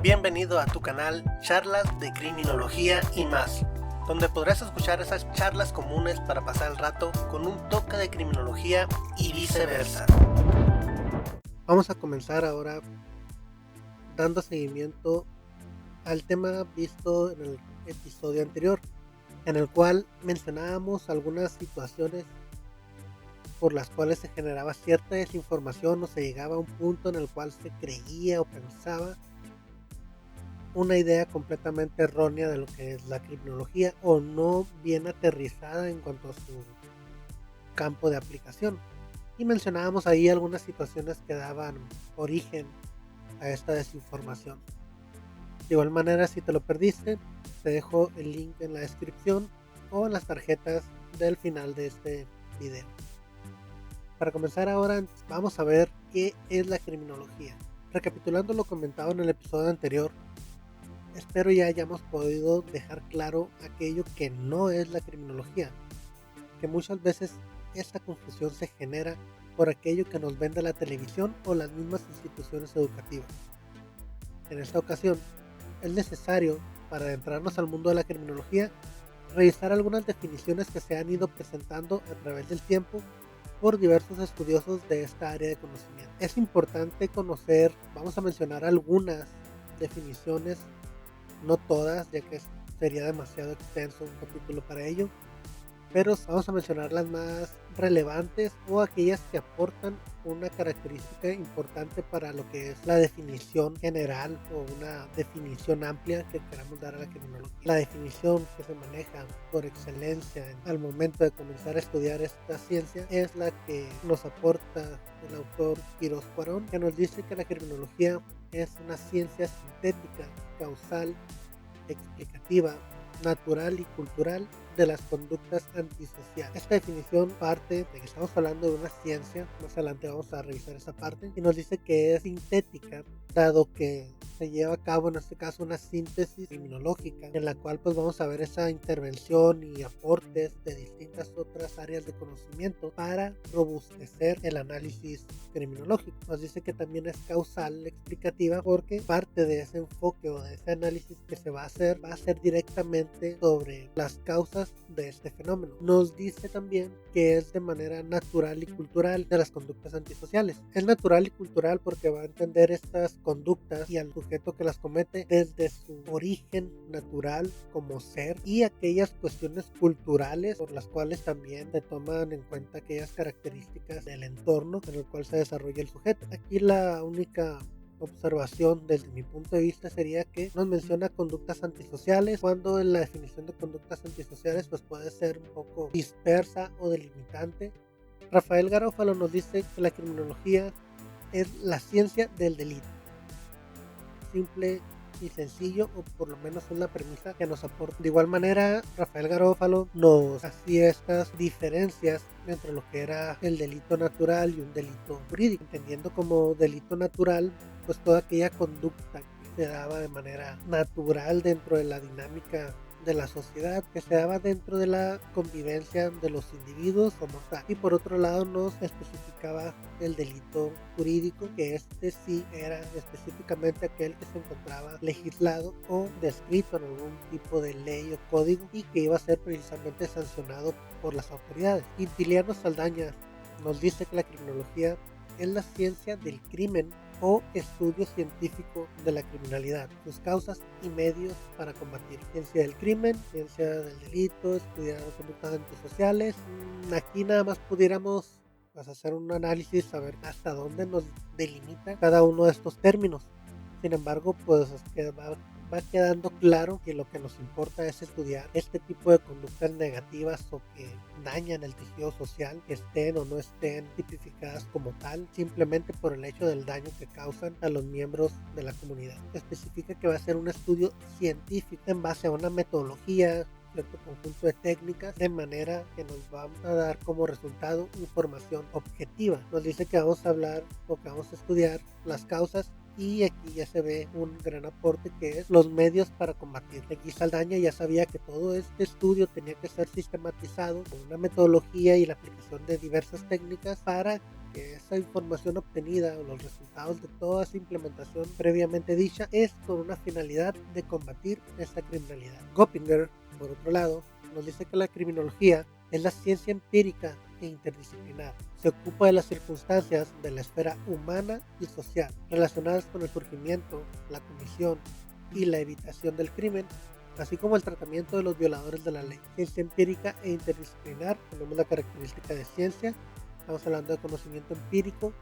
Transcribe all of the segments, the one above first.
Bienvenido a tu canal Charlas de Criminología y más, donde podrás escuchar esas charlas comunes para pasar el rato con un toque de criminología y viceversa. Vamos a comenzar ahora dando seguimiento al tema visto en el episodio anterior, en el cual mencionábamos algunas situaciones por las cuales se generaba cierta desinformación o se llegaba a un punto en el cual se creía o pensaba una idea completamente errónea de lo que es la criminología o no bien aterrizada en cuanto a su campo de aplicación. Y mencionábamos ahí algunas situaciones que daban origen a esta desinformación. De igual manera, si te lo perdiste, te dejo el link en la descripción o en las tarjetas del final de este video. Para comenzar ahora, vamos a ver qué es la criminología. Recapitulando lo comentado en el episodio anterior, espero ya hayamos podido dejar claro aquello que no es la criminología, que muchas veces esta confusión se genera por aquello que nos vende la televisión o las mismas instituciones educativas. En esta ocasión, es necesario, para adentrarnos al mundo de la criminología, revisar algunas definiciones que se han ido presentando a través del tiempo por diversos estudiosos de esta área de conocimiento. Es importante conocer, vamos a mencionar algunas definiciones, no todas, ya que sería demasiado extenso un capítulo para ello, pero vamos a mencionar las más relevantes o aquellas que aportan una característica importante para lo que es la definición general o una definición amplia que queramos dar a la criminología. La definición que se maneja por excelencia al momento de comenzar a estudiar esta ciencia es la que nos aporta el autor Quirós Cuarón, que nos dice que la criminología es una ciencia sintética, causal, explicativa, natural y cultural de las conductas antisociales. Esta definición parte de que estamos hablando de una ciencia, más adelante vamos a revisar esa parte, y nos dice que es sintética, dado que se lleva a cabo en este caso una síntesis criminológica, en la cual pues vamos a ver esa intervención y aportes de distintas otras áreas de conocimiento para robustecer el análisis criminológico. Nos dice que también es causal, explicativa, porque parte de ese enfoque o de ese análisis que se va a hacer directamente sobre las causas de este fenómeno. Nos dice también que es de manera natural y cultural de las conductas antisociales. Es natural y cultural porque va a entender estas conductas y al sujeto que las comete desde su origen natural como ser y aquellas cuestiones culturales por las cuales también se toman en cuenta aquellas características del entorno en el cual se desarrolla el sujeto. Aquí la única observación desde mi punto de vista sería que nos menciona conductas antisociales, cuando en la definición de conductas antisociales pues puede ser un poco dispersa o delimitante. Rafael Garófalo nos dice que la criminología es la ciencia del delito. Simple y sencillo, o por lo menos es la premisa que nos aporta. De igual manera, Rafael Garófalo nos hacía estas diferencias entre lo que era el delito natural y un delito jurídico, entendiendo como delito natural pues toda aquella conducta que se daba de manera natural dentro de la dinámica de la sociedad, que se daba dentro de la convivencia de los individuos como tal. Y por otro lado nos especificaba el delito jurídico, que este sí era específicamente aquel que se encontraba legislado o descrito en algún tipo de ley o código y que iba a ser precisamente sancionado por las autoridades. Quintiliano Saldaña nos dice que la criminología es la ciencia del crimen o estudio científico de la criminalidad, sus causas y medios para combatir. Ciencia del crimen, ciencia del delito, estudiar conductas antisociales. Aquí nada más pudiéramos hacer un análisis, saber hasta dónde nos delimita cada uno de estos términos. Sin embargo, pues va quedando claro que lo que nos importa es estudiar este tipo de conductas negativas o que dañan el tejido social, que estén o no estén tipificadas como tal, simplemente por el hecho del daño que causan a los miembros de la comunidad. Especifica que va a ser un estudio científico en base a una metodología, cierto conjunto de técnicas, de manera que nos va a dar como resultado información objetiva. Nos dice que vamos a hablar o que vamos a estudiar las causas y aquí ya se ve un gran aporte que es los medios para combatir. Aquí Saldaña ya sabía que todo este estudio tenía que ser sistematizado con una metodología y la aplicación de diversas técnicas para que esa información obtenida o los resultados de toda esa implementación previamente dicha es con una finalidad de combatir esta criminalidad. Goppinger, por otro lado, nos dice que la criminología es la ciencia empírica e interdisciplinar. Se ocupa de las circunstancias de la esfera humana y social relacionadas con el surgimiento, la comisión y la evitación del crimen, así como el tratamiento de los violadores de la ley. Ciencia empírica e interdisciplinar, tenemos la característica de ciencia, estamos hablando de conocimiento empírico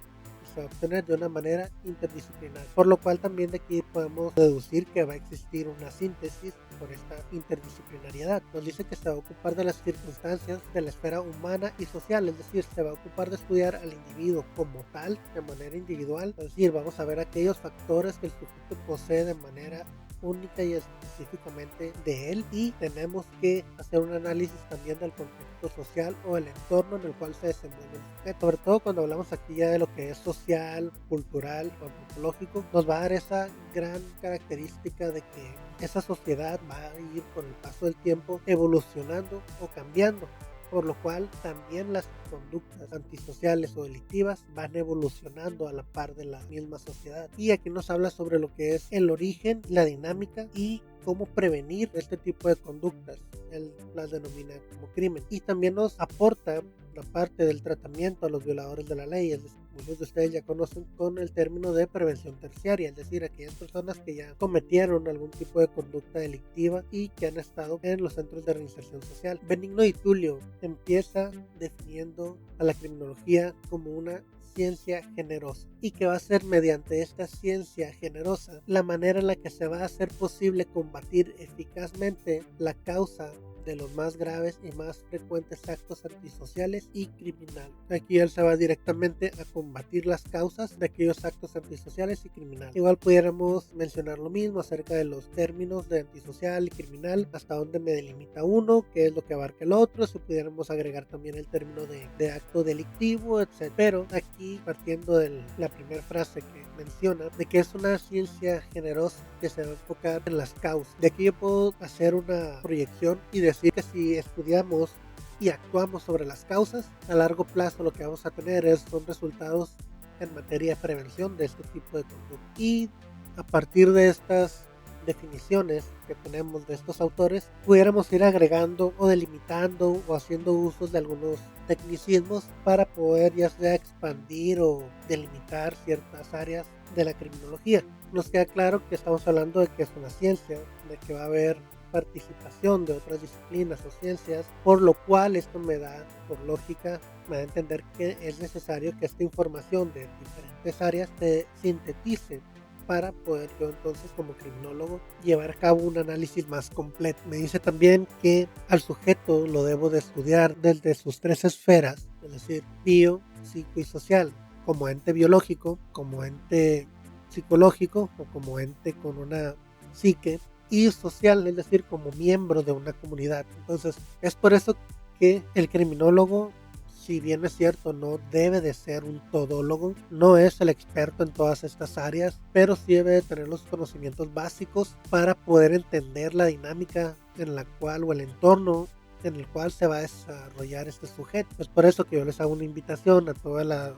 y se va a obtener de una manera interdisciplinar, por lo cual también de aquí podemos deducir que va a existir una síntesis por esta interdisciplinariedad. Nos dice que se va a ocupar de las circunstancias de la esfera humana y social, es decir, se va a ocupar de estudiar al individuo como tal, de manera individual, es decir, vamos a ver aquellos factores que el sujeto posee de manera única y específicamente de él, y tenemos que hacer un análisis también del contexto social o el entorno en el cual se desenvuelve el sujeto, sobre todo cuando hablamos aquí ya de lo que es social, cultural o antropológico. Nos va a dar esa gran característica de que esa sociedad va a ir con el paso del tiempo evolucionando o cambiando, por lo cual también las conductas antisociales o delictivas van evolucionando a la par de la misma sociedad. Y aquí nos habla sobre lo que es el origen, la dinámica y cómo prevenir este tipo de conductas. Él las denomina como crimen. Y también nos aporta la parte del tratamiento a los violadores de la ley, es decir, muchos de ustedes ya conocen con el término de prevención terciaria, es decir, aquellas personas que ya cometieron algún tipo de conducta delictiva y que han estado en los centros de reinserción social. Benigno Di Tullio empieza definiendo a la criminología como una ciencia generosa, y que va a ser mediante esta ciencia generosa la manera en la que se va a hacer posible combatir eficazmente la causa de los más graves y más frecuentes actos antisociales y criminales. Aquí él se va directamente a combatir las causas de aquellos actos antisociales y criminales. Igual pudiéramos mencionar lo mismo acerca de los términos de antisocial y criminal, hasta dónde me delimita uno, qué es lo que abarca el otro, si pudiéramos agregar también el término de acto delictivo, etc. Pero aquí, partiendo de la primera frase que menciona, de que es una ciencia generosa que se va a enfocar en las causas. De aquí yo puedo hacer una proyección y decir que si estudiamos y actuamos sobre las causas, a largo plazo lo que vamos a tener son resultados en materia de prevención de este tipo de conducta. Y a partir de estas definiciones que tenemos de estos autores, pudiéramos ir agregando o delimitando o haciendo usos de algunos tecnicismos para poder ya sea expandir o delimitar ciertas áreas de la criminología. Nos queda claro que estamos hablando de que es una ciencia, de que va a haber participación de otras disciplinas o ciencias, por lo cual esto me da, por lógica, me da a entender que es necesario que esta información de diferentes áreas se sintetice para poder yo entonces como criminólogo llevar a cabo un análisis más completo. Me dice también que al sujeto lo debo de estudiar desde sus tres esferas, es decir, bio, psico y social, como ente biológico, como ente psicológico o como ente con una psique, y social, es decir, como miembro de una comunidad. Entonces es por eso que el criminólogo, si bien es cierto, no debe de ser un todólogo, no es el experto en todas estas áreas, pero sí debe de tener los conocimientos básicos para poder entender la dinámica en la cual o el entorno en el cual se va a desarrollar este sujeto. Es por eso que yo les hago una invitación a todas las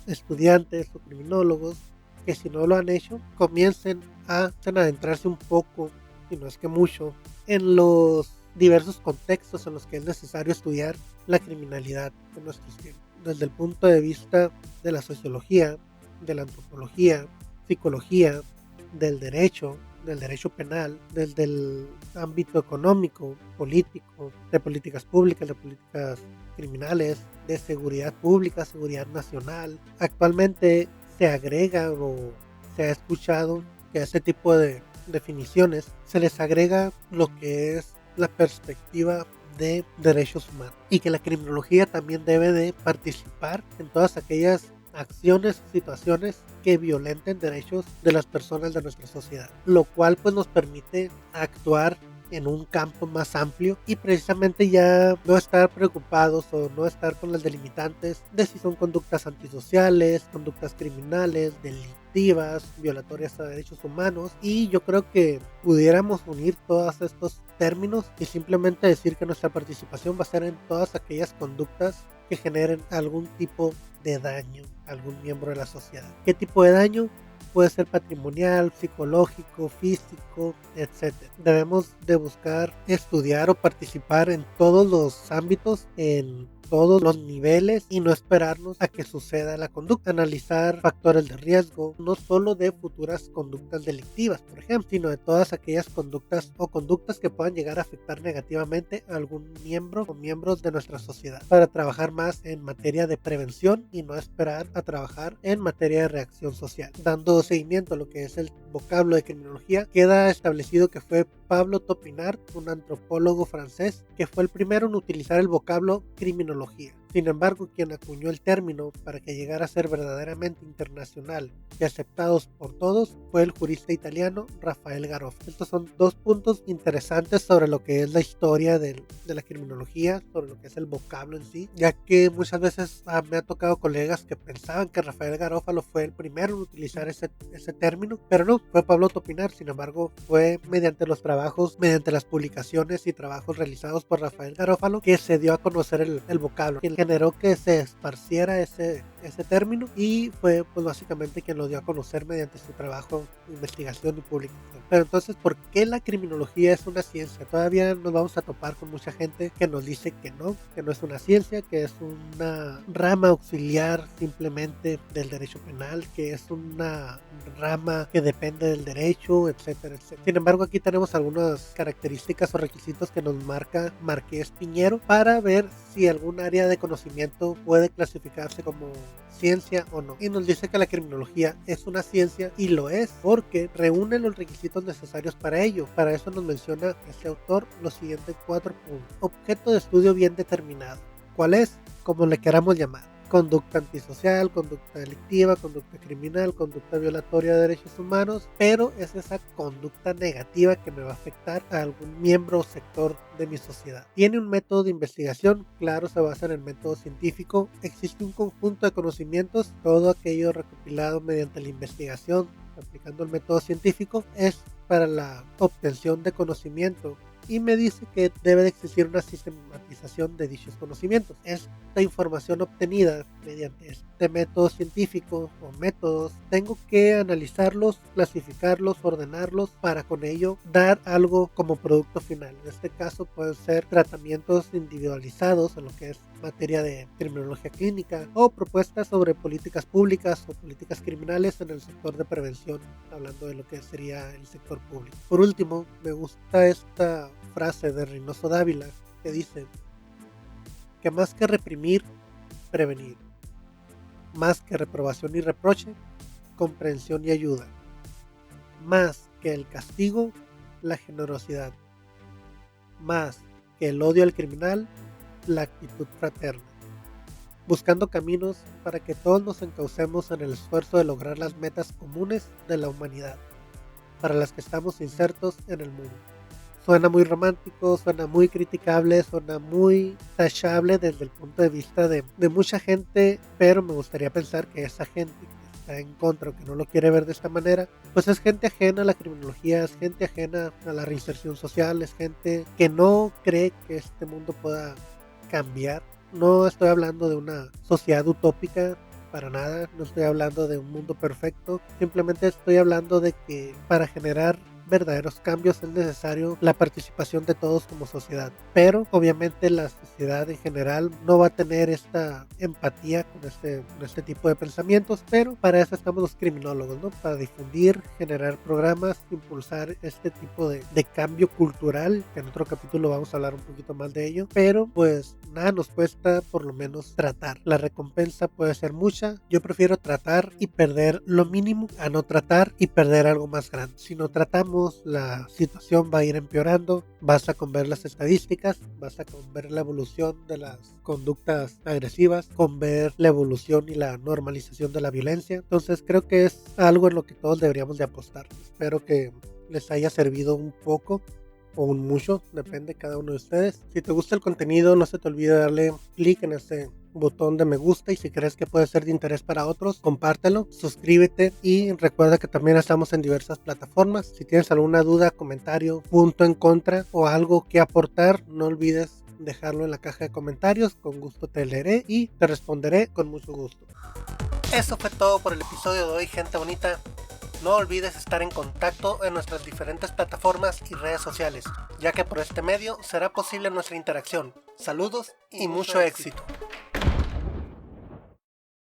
estudiantes o criminólogos que si no lo han hecho, comiencen a adentrarse un poco, y no es que mucho, en los diversos contextos en los que es necesario estudiar la criminalidad en nuestros tiempos, desde el punto de vista de la sociología, de la antropología, psicología, del derecho penal, desde el ámbito económico, político, de políticas públicas, de políticas criminales, de seguridad pública, seguridad nacional. Actualmente se agrega o se ha escuchado que a este tipo de definiciones se les agrega lo que es la perspectiva de derechos humanos, y que la criminología también debe de participar en todas aquellas acciones o situaciones que violenten derechos de las personas de nuestra sociedad, lo cual pues nos permite actuar en un campo más amplio y precisamente ya no estar preocupados o no estar con las delimitantes de si son conductas antisociales, conductas criminales, delictivas, violatorias a derechos humanos. Y yo creo que pudiéramos unir todos estos términos y simplemente decir que nuestra participación va a ser en todas aquellas conductas que generen algún tipo de daño a algún miembro de la sociedad. ¿Qué tipo de daño? Puede ser patrimonial, psicológico, físico, etcétera. Debemos de buscar estudiar o participar en todos los ámbitos, en todos los niveles y no esperarnos a que suceda la conducta. Analizar factores de riesgo, no solo de futuras conductas delictivas, por ejemplo, sino de todas aquellas conductas o conductas que puedan llegar a afectar negativamente a algún miembro o miembros de nuestra sociedad, para trabajar más en materia de prevención y no esperar a trabajar en materia de reacción social. Dando seguimiento a lo que es el vocablo de criminología, queda establecido que fue Pablo Topinard, un antropólogo francés, que fue el primero en utilizar el vocablo criminología. Sin embargo, quien acuñó el término para que llegara a ser verdaderamente internacional y aceptados por todos fue el jurista italiano Rafael Garofalo. Estos son dos puntos interesantes sobre lo que es la historia de la criminología, sobre lo que es el vocablo en sí, ya que muchas veces me ha tocado colegas que pensaban que Rafael Garofalo fue el primero en utilizar ese término, pero no, fue Pablo Topinard. Sin embargo, fue mediante los trabajos, mediante las publicaciones y trabajos realizados por Rafael Garofalo que se dio a conocer el vocablo, quien generó que se esparciera ese término y fue pues básicamente quien lo dio a conocer mediante su trabajo, investigación y publicación. Pero entonces, ¿por qué la criminología es una ciencia? Todavía nos vamos a topar con mucha gente que nos dice que no es una ciencia, que es una rama auxiliar simplemente del derecho penal, que es una rama que depende del derecho, etcétera, etcétera. Sin embargo, aquí tenemos algunas características o requisitos que nos marca Márquez Piñero para ver si algún área de conocimiento puede clasificarse como ciencia o no. Y nos dice que la criminología es una ciencia y lo es porque reúne los requisitos necesarios para ello. Para eso nos menciona este autor los siguientes 4 puntos. Objeto de estudio bien determinado. ¿Cuál es? Como le queramos llamar. Conducta antisocial, conducta delictiva, conducta criminal, conducta violatoria de derechos humanos, pero es esa conducta negativa que me va a afectar a algún miembro o sector de mi sociedad. Tiene un método de investigación, claro, se basa en el método científico. Existe un conjunto de conocimientos, todo aquello recopilado mediante la investigación, aplicando el método científico, es para la obtención de conocimiento. Y me dice que debe de existir una sistematización de dichos conocimientos. Esta información obtenida mediante este método científico o métodos, tengo que analizarlos, clasificarlos, ordenarlos para con ello dar algo como producto final. En este caso pueden ser tratamientos individualizados en lo que es materia de criminología clínica o propuestas sobre políticas públicas o políticas criminales en el sector de prevención, hablando de lo que sería el sector público. Por último, me gusta esta frase de Reynoso Dávila que dice que más que reprimir, prevenir, más que reprobación y reproche, comprensión y ayuda, más que el castigo, la generosidad, más que el odio al criminal, la actitud fraterna, buscando caminos para que todos nos encaucemos en el esfuerzo de lograr las metas comunes de la humanidad, para las que estamos insertos en el mundo. Suena muy romántico, suena muy criticable, suena muy tachable desde el punto de vista de mucha gente, pero me gustaría pensar que esa gente que está en contra o que no lo quiere ver de esta manera, pues es gente ajena a la criminología, es gente ajena a la reinserción social, es gente que no cree que este mundo pueda cambiar. No estoy hablando de una sociedad utópica, para nada, no estoy hablando de un mundo perfecto, simplemente estoy hablando de que para generar verdaderos cambios es necesario la participación de todos como sociedad, pero obviamente la sociedad en general no va a tener esta empatía con este tipo de pensamientos, pero para eso estamos los criminólogos, ¿no? Para difundir, generar programas, impulsar este tipo de cambio cultural, que en otro capítulo vamos a hablar un poquito más de ello, pero pues nada nos cuesta por lo menos tratar. La recompensa puede ser mucha, yo prefiero tratar y perder lo mínimo a no tratar y perder algo más grande. Si no tratamos, la situación va a ir empeorando, basta con ver las estadísticas, basta con ver la evolución de las conductas agresivas, con ver la evolución y la normalización de la violencia. Entonces creo que es algo en lo que todos deberíamos de apostar. Espero que les haya servido un poco o un mucho, depende de cada uno de ustedes. Si te gusta el contenido, no se te olvide darle clic en ese botón de me gusta, y si crees que puede ser de interés para otros, compártelo, suscríbete y recuerda que también estamos en diversas plataformas. Si tienes alguna duda, comentario, punto en contra o algo que aportar, no olvides dejarlo en la caja de comentarios. Con gusto te leeré y te responderé con mucho gusto. Eso fue todo por el episodio de hoy, gente bonita. No olvides estar en contacto en nuestras diferentes plataformas y redes sociales, ya que por este medio será posible nuestra interacción. Saludos y mucho éxito.